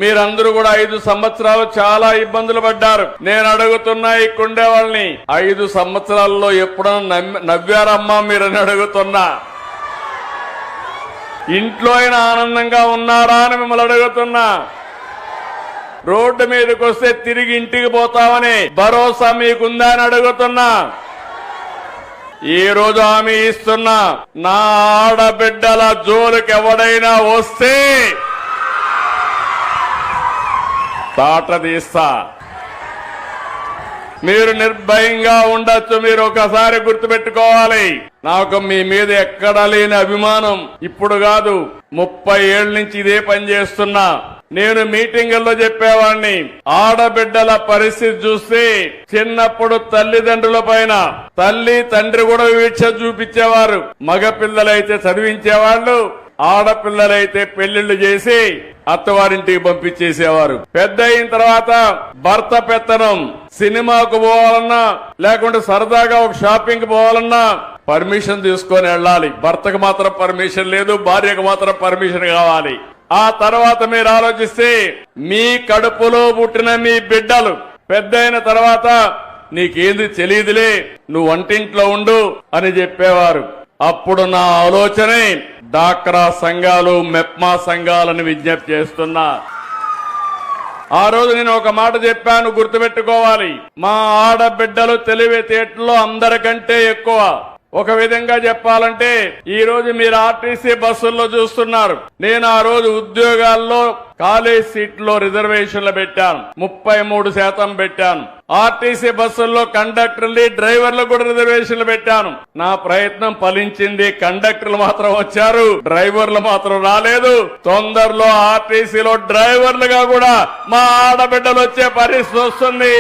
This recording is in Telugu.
మీరందరూ కూడా 5 సంవత్సరాలు చాలా ఇబ్బందులు పడ్డారు. నేను అడుగుతున్నా ఇక్కడే వాళ్ళని, 5 సంవత్సరాల్లో ఎప్పుడన్నా నవ్వారమ్మా మీరని అడుగుతున్నా. ఇంట్లో అయినా ఆనందంగా ఉన్నారా అని మిమ్మల్ని అడుగుతున్నా. రోడ్డు మీదకి వస్తే తిరిగి ఇంటికి పోతామని భరోసా మీకుందా అని అడుగుతున్నా. ఈ రోజు హామీ ఇస్తున్నా, నా ఆడబిడ్డల జోలికి ఎవడైనా వస్తే తాట తీస్తా. మీరు నిర్భయంగా ఉండొచ్చు. మీరు ఒకసారి గుర్తుపెట్టుకోవాలి, నాకు మీ మీద ఎక్కడా లేని అభిమానం ఇప్పుడు కాదు, 30 ఏళ్ల నుంచి ఇదే పని చేస్తున్నా. నేను మీటింగుల్లో చెప్పేవాడిని, ఆడబిడ్డల పరిస్థితి చూస్తే చిన్నప్పుడు తల్లిదండ్రుల పైన తల్లి తండ్రి కూడా వీక్ష చూపించేవారు. మగపిల్లలైతే చదివించేవాళ్లు, ఆడపిల్లలైతే పెళ్లిళ్లు చేసి అత్తవారింటికి పంపించేసేవారు. పెద్ద అయిన తర్వాత భర్త పెత్తనం, సినిమాకు పోవాలన్నా లేకుంటే సరదాగా ఒక షాపింగ్ పోవాలన్నా పర్మిషన్ తీసుకొని వెళ్ళాలి. భర్తకు మాత్రం పర్మిషన్ లేదు, భార్యకు మాత్రం పర్మిషన్ కావాలి. ఆ తర్వాత మీరు ఆలోచిస్తే మీ కడుపులో పుట్టిన మీ బిడ్డలు పెద్ద అయిన తర్వాత నీకేంది తెలియదులే, నువ్వు వంటింట్లో ఉండు అని చెప్పేవారు. అప్పుడు నా ఆలోచనే డాక్రా సంఘాలు, మెప్మా సంఘాలను విజ్ఞప్తి చేస్తున్నా. ఆ రోజు నేను ఒక మాట చెప్పాను, గుర్తుపెట్టుకోవాలి. మా ఆడబిడ్డలు తెలివితేటల్లో అందరికంటే ఎక్కువ. ఒక విధంగా చెప్పాలంటే ఈ రోజు మీరు ఆర్టీసీ బస్సుల్లో చూస్తున్నారు. నేను ఆ రోజు ఉద్యోగాల్లో కాలేజ్ సీట్లో రిజర్వేషన్లు పెట్టాను, 33% పెట్టాను. ఆర్టీసీ బస్సుల్లో కండక్టర్లు, డ్రైవర్లు కూడా రిజర్వేషన్లు పెట్టాను. నా ప్రయత్నం ఫలించింది. కండక్టర్లు మాత్రం వచ్చారు, డ్రైవర్లు మాత్రం రాలేదు. తొందరలో ఆర్టీసీలో డ్రైవర్లుగా కూడా మా ఆడబిడ్డలు వచ్చే పరిస్థితి వస్తుంది.